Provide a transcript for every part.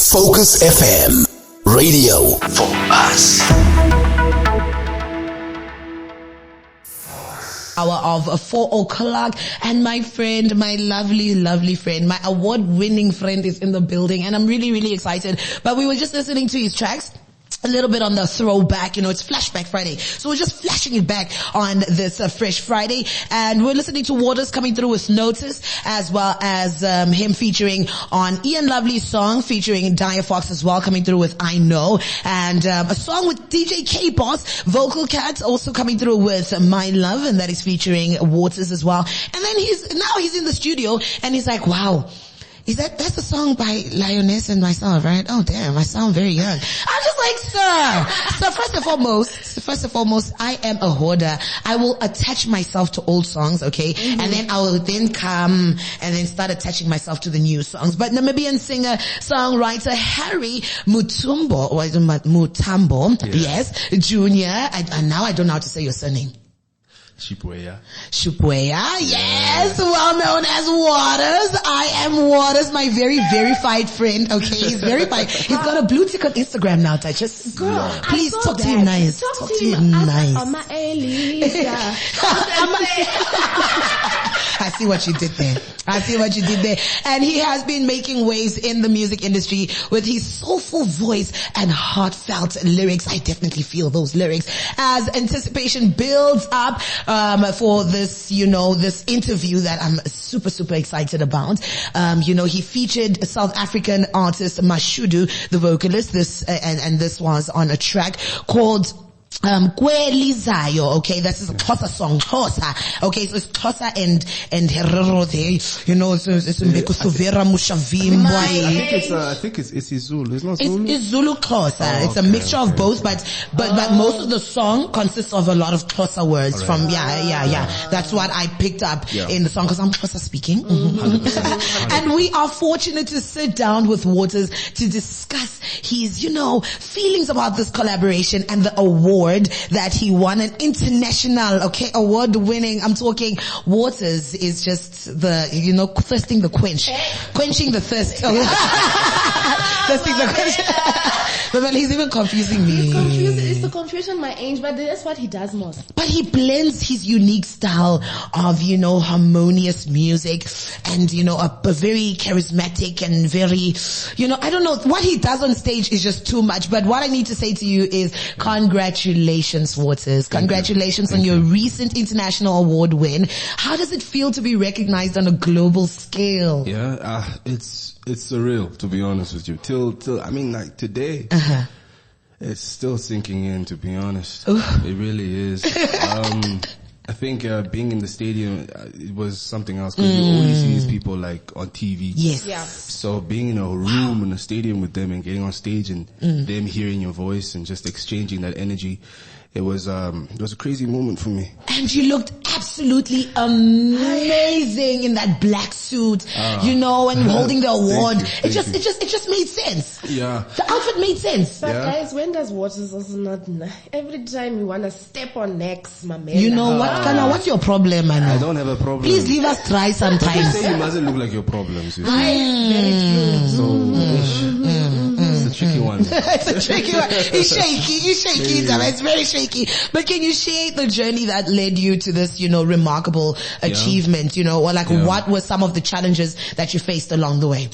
Focus FM, radio for us. Hour of 4 o'clock, and my friend, my lovely friend, my award-winning friend is in the building, and I'm really excited. But we were just listening to his tracks. A little bit on the throwback, it's Flashback Friday. So we're just flashing it back on this Fresh Friday. And we're listening to Waters coming through with Notice, as well as him featuring on Ian Lovely's song, featuring Dia Fox as well, coming through with I Know. And a song with DJ K-Boss, Vocal Cat, also coming through with My Love, and that is featuring Waters as well. And then he's in the studio, and he's like, wow. That's a song by Lioness and myself, right? Oh damn, I sound very young. I'm just like, sir. So first and foremost, I am a hoarder. I will attach myself to old songs, okay? Mm-hmm. And then I will then come and then start attaching myself to the new songs. But Namibian singer-songwriter Harry Mutambo, yes, Junior, now I don't know how to say your surname. Shupweya, yes, well known as Waters. I am Waters, my very verified friend, okay? He's verified. He's got a blue tick on Instagram now, Touches. Girl, please talk to him nice. Talk to him nice. I see what you did there. And he has been making waves in the music industry with his soulful voice and heartfelt lyrics. I definitely feel those lyrics. As anticipation builds up for this, this interview that I'm super excited about. He featured South African artist Mashudu, the vocalist. This was on a track called Kwelizayo, okay, that's a Xhosa song, Xhosa. Okay, so it's Xhosa and Herero there, it's Mbekosovera Mushavimbo. I think it's Zulu. It's not Zulu. It's Zulu Xhosa. It's a mixture of both, but most of the song consists of a lot of Xhosa words from, That's what I picked up in the song, because I'm Xhosa speaking. Mm-hmm. And we are fortunate to sit down with Waters to discuss his, feelings about this collaboration and the award that he won, an international, award winning. I'm talking Waters is just the, quenching the thirst. Thirsting the quench. But he's even confusing me. It's the confusion my age, but that's what he does most. But he blends his unique style of, harmonious music and, a very charismatic and very, I don't know, what he does on stage is just too much. But what I need to say to you is congratulations, Waters. Congratulations on your recent international award win. How does it feel to be recognized on a global scale? Yeah, it's surreal, to be honest with you. Till today. It's still sinking in, to be honest. Ooh. It really is. I think being in the stadium, it was something else, because you only see these people like on TV. Yes. Yeah. So being in a room in a stadium with them and getting on stage and them hearing your voice and just exchanging that energy, it was a crazy moment for me. And you looked absolutely amazing in that black suit, and holding the award. It just made sense. Yeah. The outfit made sense. But guys, when does Waters also not? Every time you want to step on necks, my man. You know what, Kana? What's your problem, man? I don't have a problem. Please leave us try sometimes. They say you mustn't look like your problems. You see. Very true. So. It's a tricky one. It's a tricky one. It's shaky. It's very shaky. But can you share the journey that led you to this, remarkable achievement, what were some of the challenges that you faced along the way?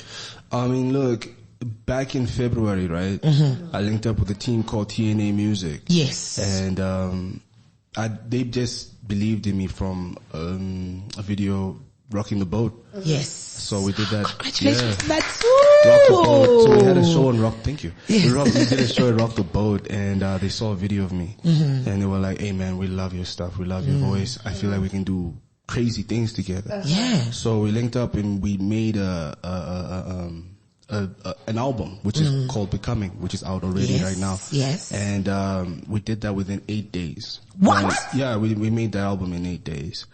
I mean, look, back in February, right? Mm-hmm. I linked up with a team called TNA Music. Yes. And, they just believed in me from, a video, Rocking the Boat. Yes. So we did that. Congratulations. Yeah. That's Rock the Boat. So we had a show on Rock. Thank you. Yes. We did a show at Rock the Boat, and they saw a video of me, and they were like, "Hey man, we love your stuff. We love your voice. I feel like we can do crazy things together." Yeah. So we linked up and we made an album which is called Becoming, which is out already right now. Yes. And we did that within 8 days. What? Yeah, we made that album in 8 days.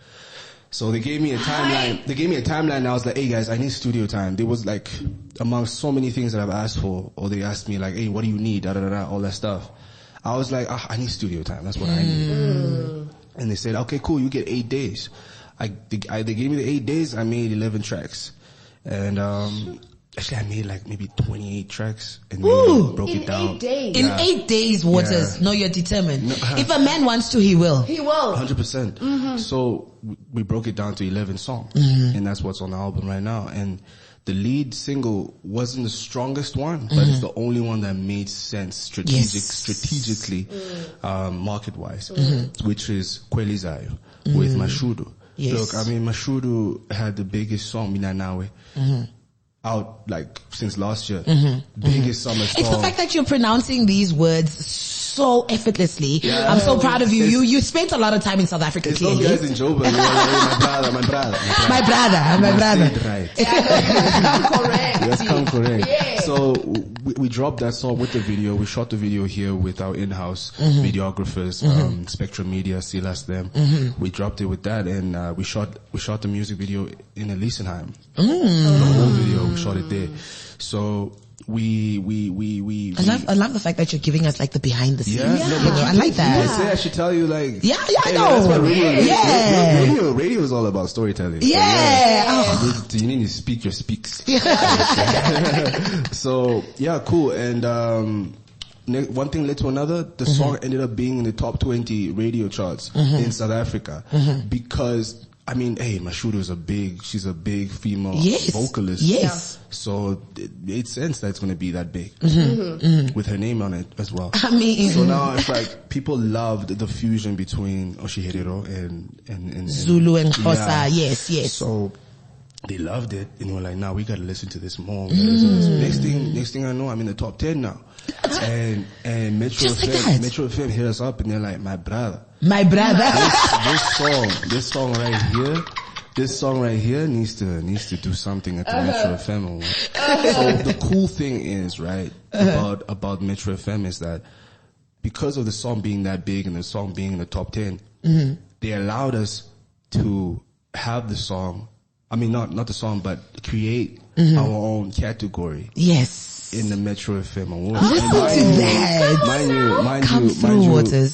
So they gave me a timeline. And I was like, hey guys, I need studio time. There was like, amongst so many things that I've asked for, or they asked me like, hey, what do you need? All that stuff. I was like, I need studio time. That's what I need. And they said, okay, cool. You get 8 days. They gave me the 8 days. I made 11 tracks. And, Actually, I made like maybe 28 tracks and then broke it down. 8 days. In 8 days, Waters. Yeah. No, you're determined. No, if a man wants to, he will. He will. 100%. So we broke it down to 11 songs, and that's what's on the album right now. And the lead single wasn't the strongest one, but it's the only one that made sense strategically, market-wise, which is Kwelizayo with Mashudu. Yes. Look, I mean, Mashudu had the biggest song, Mina Nawe, out like since last year. Biggest summer song. It's the fact that you're pronouncing these words so effortlessly. Yeah. I'm so proud of you. You spent a lot of time in South Africa. It's those guys in Joburg. Like, my brother. Right. Correct. That's come correct. Yeah. So we dropped that song with the video. We shot the video here with our in-house videographers, Spectrum Media, Silas them. We dropped it with that, and we shot the music video in Elisenheim. The whole video, we shot it there. So we I love the fact that you're giving us like the behind the scenes. Yeah. I like that. I say I should tell you like. Yeah, I know. That's what radio is. Yeah. Radio is all about storytelling. Yeah. So, you need to speak your speaks. So yeah, cool. And one thing led to another. The song ended up being in the top 20 radio charts in South Africa because. I mean, hey, Mashudu is she's a big female vocalist. Yes. So it made sense that it's going to be that big. With her name on it as well. I mean. So now it's like, people loved the fusion between Oshihiriro and Zulu and Xhosa. Yes. So they loved it, and we're like, nah, we gotta listen to this more. We gotta listen to this. Next thing I know, I'm in the top 10 now. And Metro FM hit us up and they're like, my brother. This song right here needs to do something at the Metro FM Award. So the cool thing is, right, about Metro FM is that because of the song being that big and the song being in the top 10, they allowed us to have the song, I mean, not the song, but create our own category. Yes. In the Metro FM Awards. Listen to that.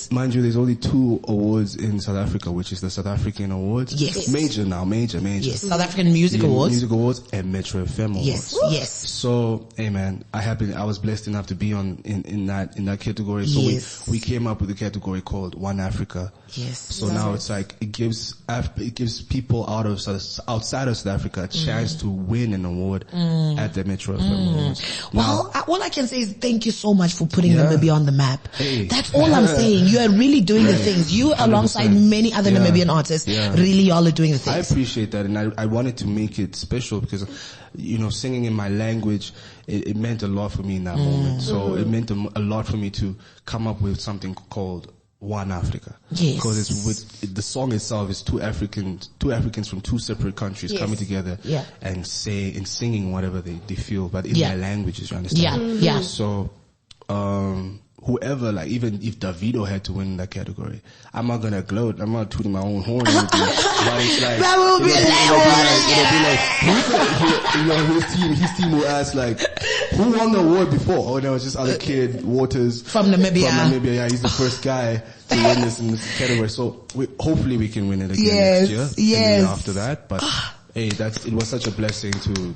Mind you, there's only 2 awards in South Africa, which is the South African Awards. Yes. Major. Yes. South African Music Awards. Music Awards and Metro FM Awards. Yes. So, hey man, I was blessed enough to be in that category. So we came up with a category called One Africa. Yes. So now it's like, it gives people outside of South Africa a chance to win an award at the Metro FM Awards. Well, all I can say is thank you so much for putting Namibia on the map. Hey. That's all I'm saying. You are really doing the things. You, 100%. Alongside many other Namibian artists, really y'all are doing the things. I appreciate that, and I wanted to make it special because, singing in my language, it meant a lot for me in that moment. So it meant a lot for me to come up with something called One Africa. Yes. Because the song itself is two Africans from 2 separate countries coming together and singing whatever they feel, but in their languages, you understand? Yeah. So, whoever, like, even if Davido had to win that category, I'm not gonna gloat, I'm not tooting my own horn or anything. But it's like, that will be his team will ask like, who won the award before? Oh, no, it's just other kid, Waters. From Namibia. Yeah, he's the first guy to win this in this category. So hopefully we can win it again next year. Yes. And after that, but hey, it was such a blessing to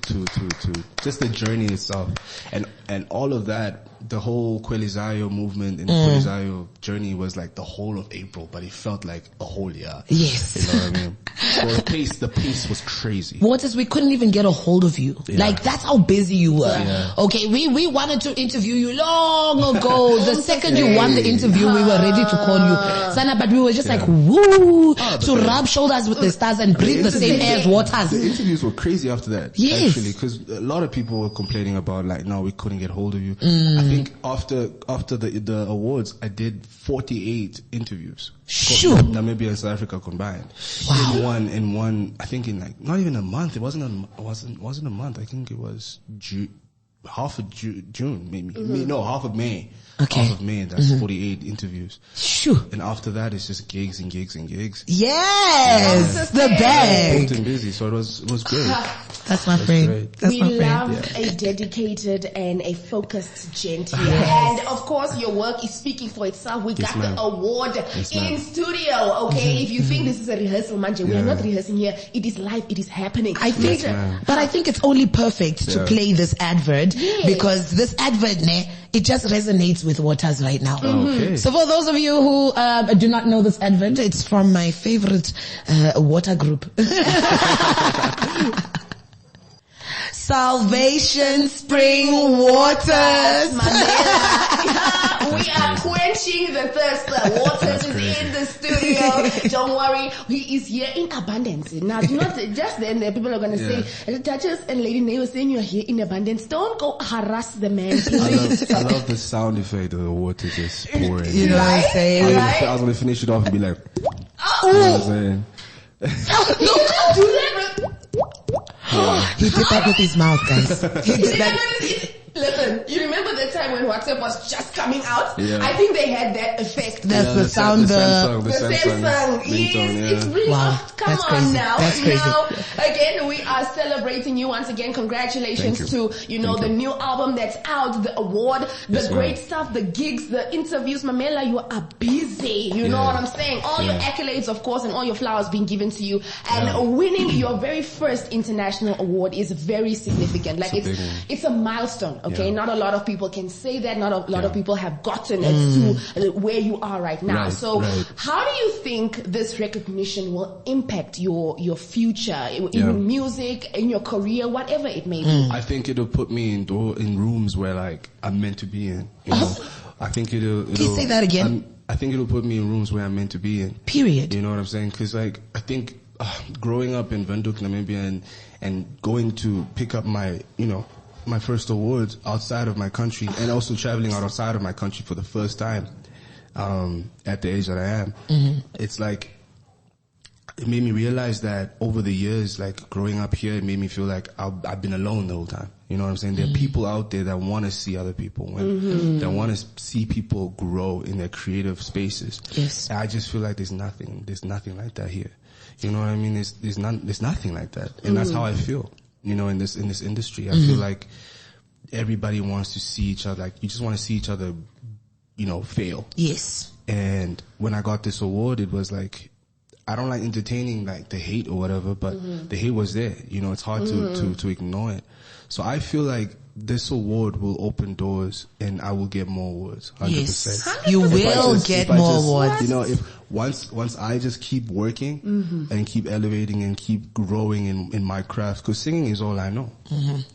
just the journey itself. And all of that, the whole Kwelizayo movement and Kwelizayo journey was like the whole of April, but it felt like a whole year. Yes. You know what I mean? So the pace was crazy. Waters, we couldn't even get a hold of you. Yeah. Like, that's how busy you were. Yeah. Okay, we wanted to interview you long ago. The second you won the interview, we were ready to call you. Sana, but we were just like, woo, to rub shoulders with the stars and breathe the same air as Waters. The interviews were crazy after that. Yes. Actually, because a lot of people were complaining about like, no, we couldn't get hold of you. I think after the awards, I did 48 interviews. Sure. Namibia and South Africa combined. Wow. In one, I think in like, not even a month. It wasn't a month. I think it was half of June, maybe. No, half of May. Okay. Half of May, that's 48 interviews. Shoo. And after that, it's just gigs and gigs and gigs. Yes, the Booked bag. and busy, so it was great. That's my friend. great. That's We my friend. love a dedicated and a focused gent here. And of course, your work is speaking for itself. We got ma'am. the award Yes, in ma'am. studio, okay? If you think this is a rehearsal, manje, we are not rehearsing here. It is live. It is happening. I think, ma'am. but I think it's only perfect to Yeah. play this advert Yes. because this advert, it just resonates with Waters right now. Okay. So for those of you who do not know this advert, it's from my favorite water group. Salvation Spring Waters. We are quenching the thirst. The Waters is in the studio. Don't worry, he is here in abundance. Now, do not just then people are going to say, Duchess and Lady Nay were saying you're here in abundance. Don't go harass the man. I love the sound effect of the water just pouring. You know what I'm saying? I was gonna finish it off and be like, you know what I'm saying? No, don't do that. He did that with his mouth, guys. He did that. Listen, you remember the time when WhatsApp was just coming out? Yeah. I think they had that effect. That's the sound. The Samsung Samsung, ringtone, yes, it's really, Wow, come that's on crazy. now. That's crazy. Now, again, we are celebrating you once again. Congratulations Thank to, you. the Thank you. new album that's out, the award, the Yes, great ma'am. stuff, the gigs, the interviews. Mamela, you are busy. You know Yeah. what I'm saying? All your Yeah. accolades, of course, and all your flowers being given to you. And winning your very first international award is very significant. Like It's a big one. it's a milestone, okay? Yeah. Not a lot of people can say that. Not a lot of Yeah. people have gotten to where you are right now. Right, So right. how do you think this recognition will impact your future in Yeah. music, in your career, whatever it may be? I think it'll put me in rooms where like I'm meant to be in. You know, I think it'll. Please say that again. I think it'll put me in rooms where I'm meant to be in. Period. You know what I'm saying? Because like I think growing up in Windhoek, Namibia, and going to pick up my my first awards outside of my country, and also traveling outside of my country for the first time at the age that I am. It's like it made me realize that over the years, like growing up here, it made me feel like I've been alone the whole time. You know what I'm saying? There are people out there that want to see other people win, that want to see people grow in their creative spaces. Yes. And I just feel like there's nothing like that here. You know what I mean? There's nothing like that, and that's how I feel. You know, in this industry, I feel like everybody wants to see each other. Like you just want to see each other, fail. Yes. And when I got this award, it was like, I don't like entertaining like the hate or whatever, but the hate was there. You know, it's hard to ignore it. So I feel like this award will open doors and I will get more awards. 100%. Yes. You will get more awards. You know, if once I just keep working and keep elevating and keep growing in my craft, cause singing is all I know.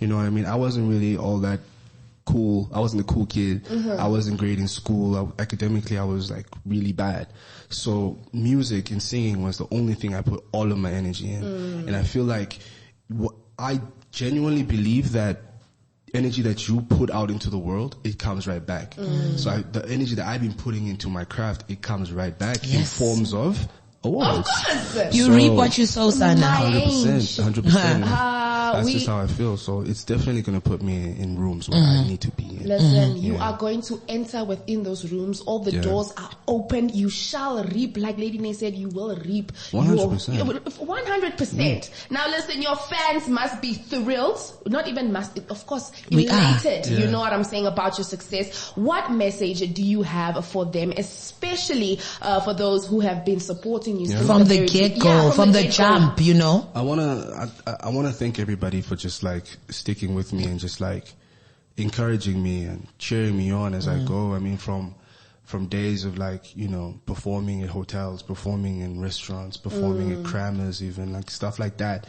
You know what I mean? I wasn't really all that cool. I wasn't a cool kid. I wasn't great in school. Academically, I was like really bad. So music and singing was the only thing I put all of my energy in. And I feel like I genuinely believe that energy that you put out into the world, it comes right back. So the energy that I've been putting into my craft, it comes right back in forms of awards. You reap what you sow, son. 100%. That's just how I feel. So it's definitely going to put me in rooms where I need to be in. Listen, you are going to enter within those rooms. All the doors are open. You shall reap. Like Lady Nay said, you will reap. 100%. 100%. Now listen, your fans must be thrilled. Not even must, of course, We are. elated. You know what I'm saying about your success. What message do you have for them, especially for those who have been supporting you since From the very get-go, yeah, from the get-go. jump, you know? I wanna thank everybody for just like sticking with me and just like encouraging me and cheering me on as I go. I mean, from days of like, performing at hotels, performing in restaurants, performing at crammers, even like stuff like that.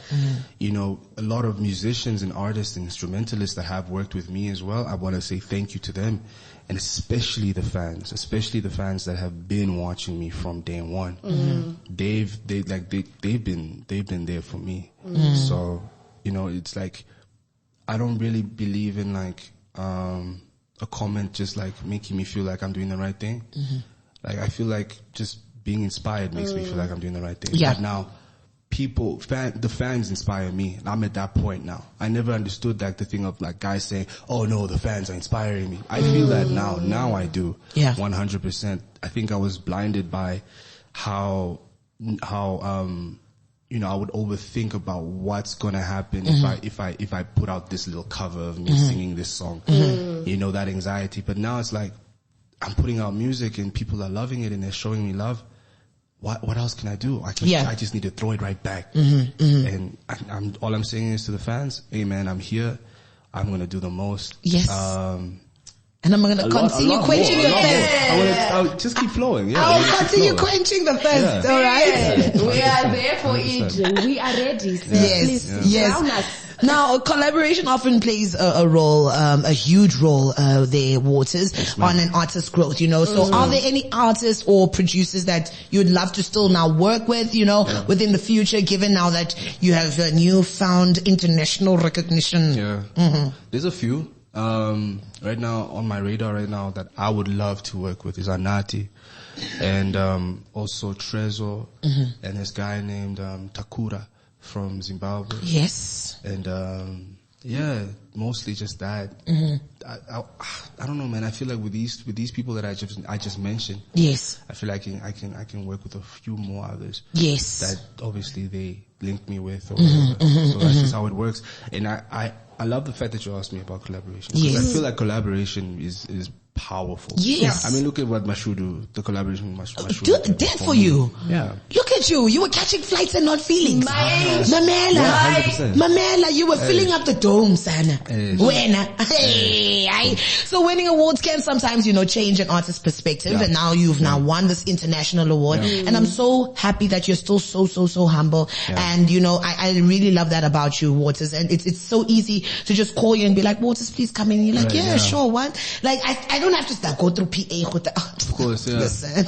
A lot of musicians and artists and instrumentalists that have worked with me as well. I want to say thank you to them, and especially the fans that have been watching me from day one. They've been there for me. So, it's like, I don't really believe in like, a comment just like making me feel like I'm doing the right thing. Like I feel like just being inspired makes me feel like I'm doing the right thing. Yeah. But now the fans inspire me. I'm at that point now. I never understood like the thing of like guys saying, oh no, the fans are inspiring me. I feel that now. Now I do. Yeah. 100%. I think I was blinded by how you know, I would overthink about what's gonna happen if I put out this little cover of me singing this song. You know, that anxiety. But now it's like, I'm putting out music and people are loving it and they're showing me love. What else can I do? I just need to throw it right back. And all I'm saying is to the fans, hey man, I'm here. I'm gonna do the most. Yes. And I'm going to continue quenching your thirst. I'll just keep flowing. Yeah, I'll continue quenching the thirst. All right. We are there for it. We are ready. So yes. Crown us. Now, collaboration often plays a role, a huge role there, Waters, on an artist's growth, you know. So are there any artists or producers that you'd love to still now work with, you know, within the future, given now that you have a newfound international recognition? Yeah. There's a few. Right now on my radar right now that I would love to work with is Anati and also Trezor and this guy named Takura from Zimbabwe. Yes. And yeah, mostly just that. I don't know, man. I feel like with these people that I just mentioned, yes, I feel like I can work with a few more others. Yes. That obviously they link me with or whatever. So that's just how it works. And I love the fact that you asked me about collaboration. Because I feel like collaboration is powerful. Yes. I mean, look at what Mashudu, the collaboration with Mashudu. Did for you. Yeah. Look at you. You were catching flights and not feelings. Mamela. Yeah, 100%. Mamela, you were filling up the dome, Sana. So winning awards can sometimes, you know, change an artist's perspective. And now you've now won this international award. And I'm so happy that you're still so humble. And, you know, I really love that about you, Waters. And it's so easy to just call you and be like, Waters, please come in. And you're like, sure, what? Like, I don't have to start go through PA. Of course, yeah. Listen.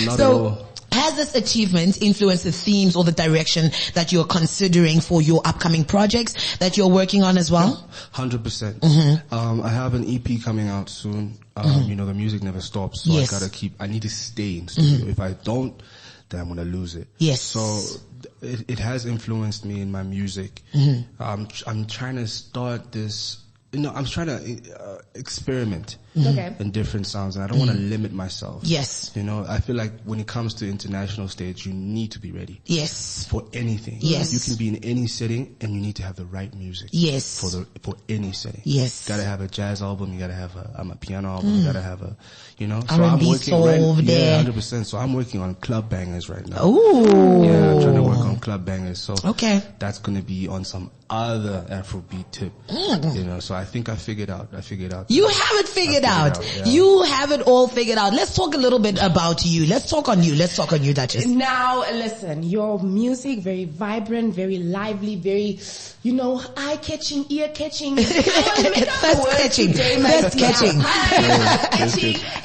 Not at all. Has this achievement influenced the themes or the direction that you're considering for your upcoming projects that you're working on as well? 100%. I have an EP coming out soon. You know, the music never stops, so I need to stay in studio. If I don't, then I'm gonna lose it. Yes. So it has influenced me in my music. I'm trying to start this. You know, I'm trying to experiment in different sounds, and I don't want to limit myself. Yes. You know, I feel like when it comes to international stage, you need to be ready. Yes. For anything. Yes. You can be in any setting, and you need to have the right music. Yes. For any setting. Yes. You gotta have a jazz album, you gotta have a Amapiano album, you gotta have a, you know. So I'm working there. 100%. So I'm working on club bangers right now. Ooh. Yeah, I'm trying to work on club bangers. So that's gonna be on some other Afrobeat tip. You know, so I think I figured out. You have it figured out. You have it all figured out. Let's talk a little bit about you. Let's talk on you, Duchess. Now, listen, your music, very vibrant, very lively, very, you know, eye-catching, ear-catching. Thirst-catching. Catching,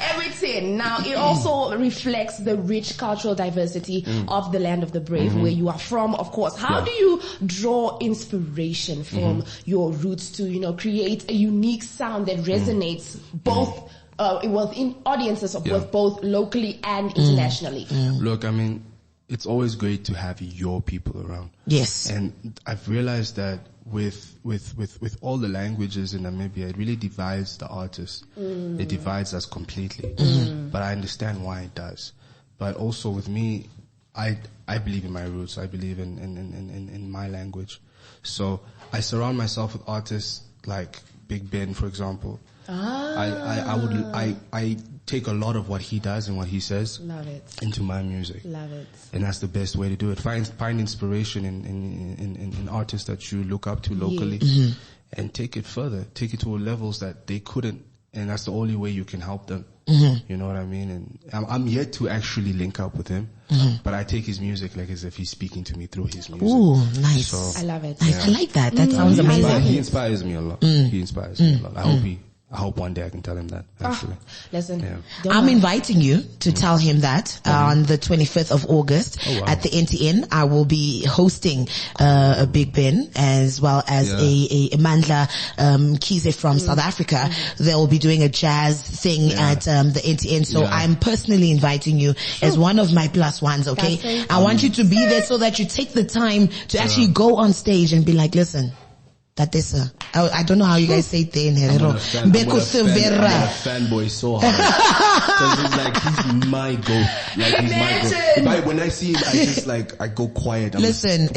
everything. Now, it also reflects the rich cultural diversity of the land of the brave, where you are from, of course. How do you draw inspiration from your roots to, you know, create a unique sound that resonates both within audiences of both locally and internationally? Look, I mean, it's always great to have your people around. Yes. And I've realized that with all the languages in Namibia, it really divides the artists. It divides us completely. But I understand why it does. But also with me, I believe in my roots. I believe in my language. So I surround myself with artists like Big Ben, for example. I take a lot of what he does and what he says into my music. Love it. And that's the best way to do it. Find inspiration in artists that you look up to locally and take it further. Take it to levels that they couldn't. And that's the only way you can help them. You know what I mean? And I'm yet to actually link up with him, but I take his music like as if he's speaking to me through his music. Ooh, nice. So, I love it. I like that. That sounds amazing. He inspires me a lot. He inspires me a lot. I hope one day I can tell him that, actually. Listen, I'm inviting you to tell him that on the 25th of August at the NTN. I will be hosting a Big Ben as well as a Mandla Kize from South Africa. They will be doing a jazz thing at the NTN. So I'm personally inviting you as one of my plus ones, okay? I want you to be there so that you take the time to actually go on stage and be like, listen, that is I don't know how you guys say it there in Herero. I'm gonna fanboy so hard. Cause he's like, he's my goat. Like, he's my goat. When I see him, I just like, I go quiet. Listen,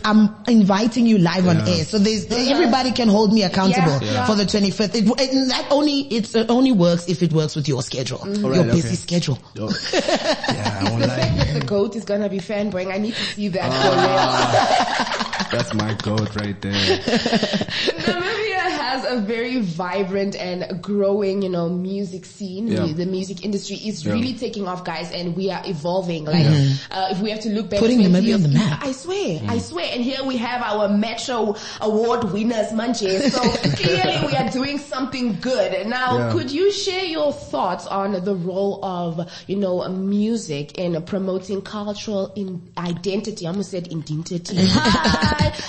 I'm inviting you live on air. So everybody can hold me accountable for the 25th. It only works if it works with your schedule. Your busy schedule. I won't lie. The goat is gonna be fanboying. I need to see that for real. That's my goat right there. Namibia has a very vibrant and growing, music scene. The music industry is really taking off, guys, and we are evolving. Like, if we have to look back, putting Namibia on the map. I swear. And here we have our Metro Award winners, Manje. So clearly we are doing something good. Now, could you share your thoughts on the role of, music in promoting cultural identity? I almost said identity.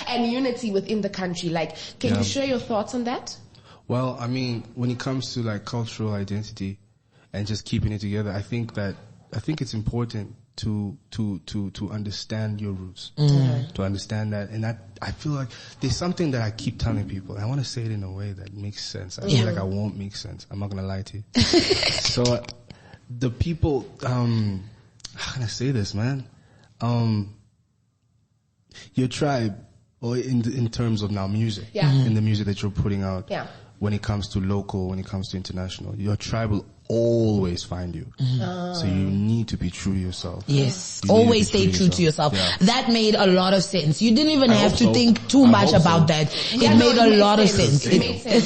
And unity within the country. Like, can you share your thoughts on that? Well, I mean, when it comes to like cultural identity and just keeping it together, I think it's important to understand your roots, to understand that. And I feel like there's something that I keep telling people. I want to say it in a way that makes sense. I feel like I won't make sense. I'm not going to lie to you. So the people, how can I say this, man? Your tribe, or in terms of now music, in the music that you're putting out, when it comes to local, when it comes to international, your tribe will always find you. So you need to be true to yourself. Yes. Always stay true to yourself. That made a lot of sense. You didn't even have to think too much about that. It made a lot of sense. It made sense.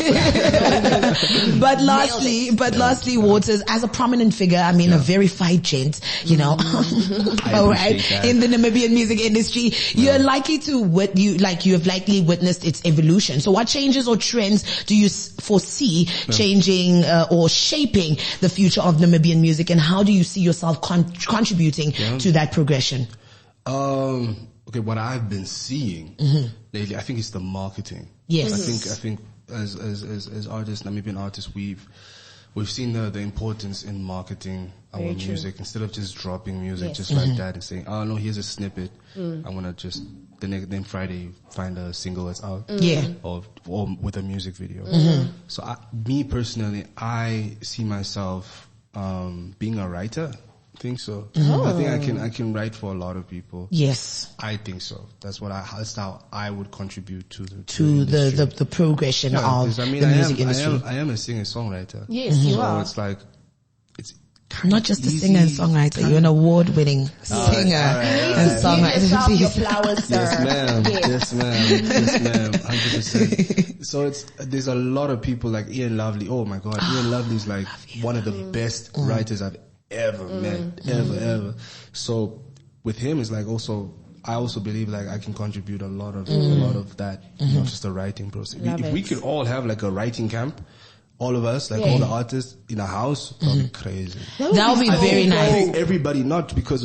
But lastly, Waters, as a prominent figure, I mean, a verified gent, all right, in the Namibian music industry, you're likely to you have likely witnessed its evolution. So what changes or trends do you foresee changing or shaping the future of Namibian music, and how do you see yourself contributing to that progression? Okay, what I've been seeing lately, I think it's the marketing. Yes. I think as artists, Namibian artists, we've seen the importance in marketing our music instead of just dropping music just like that and saying, oh no, here's a snippet. I want to just then Friday find a single that's out. Or with a music video. So me personally, I see myself being a writer. I think so. I think I can write for a lot of people. Yes. I think so. That's how I would contribute to the progression of the music industry. I am a singer-songwriter. Yes, you are. So it's like, not just a singer and songwriter, you're an award-winning singer and songwriter. Your flowers, sir. Yes, ma'am. 100%. So there's a lot of people like Ian Lovely. Oh my God, Ian Lovely is like one of the best writers I've ever met, ever. So with him, it's like I also believe like I can contribute a lot of that, just the writing process. If we could all have like a writing camp, all of us, like all the artists in a house, that would be crazy. That would be very nice. I think everybody, not because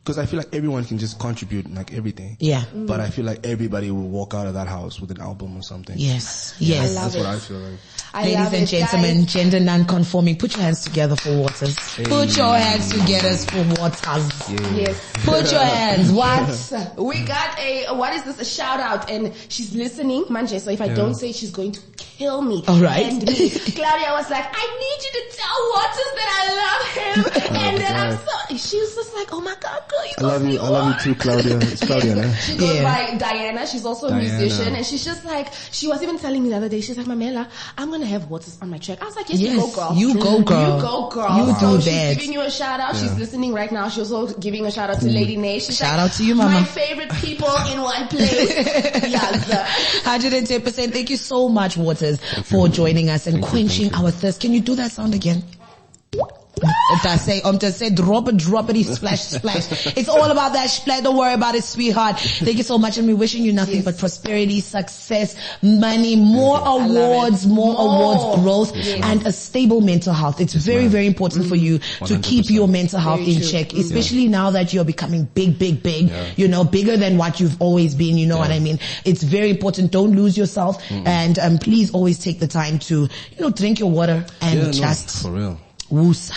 because I feel like everyone can just contribute like everything. Yeah. But I feel like everybody will walk out of that house with an album or something. Yes. That's what I feel like. Ladies and gentlemen, gender non-conforming, put your hands together for Waters. Hey. Put your hands together for Waters. Yes. Put your hands. What? We got a shout out, and she's listening, Manje. So if I don't say, she's going to kill me. All right. And me. Claudia was like, I need you to tell Waters that I love him. And then she was just like, oh my God, girl, I love you too, Claudia. It's Claudia, né? She goes by Diana. She's also a musician, and she's just like, she was even telling me the other day, she's like, Mamela, I'm gonna have Waters on my track. I was like, yes, you go, girl. You go, girl. You go, girl. You do she's that. giving you a shout out. She's listening right now. She's also giving a shout out to Lady Nay. She's shout like, out to you, Mama. My favorite people in one place. Yes. 110%. Thank you so much, Waters, for joining us and quenching our thirst. Can you do that sound again? say drop it, splash. It's all about that splash. Don't worry about it, sweetheart. Thank you so much, and we're wishing you nothing but prosperity, success, money, more awards, growth, and a stable mental health. It's very, very important for you to 100%. keep your mental health in check, especially now that you're becoming big, you know, bigger than what you've always been, you know what I mean? It's very important. Don't lose yourself, and please always take the time to, you know, drink your water and just for real. Woosa.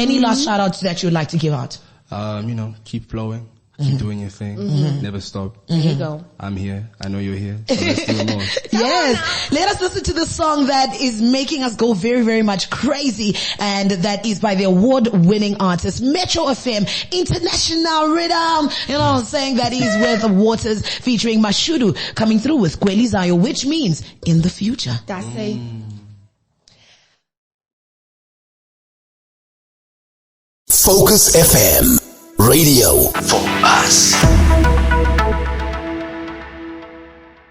Any last shout outs that you'd like to give out? You know, keep flowing. Keep doing your thing. Never stop. There you go. I'm here. I know you're here. So let's do more. Yes. Let us listen to the song that is making us go very, very much crazy. And that is by the award-winning artist, Metro FM, International Rhythm. You know what I'm saying? That is with Waters featuring Mashudu coming through with Kwelizayo, which means in the future. That's it. Focus FM, radio for us.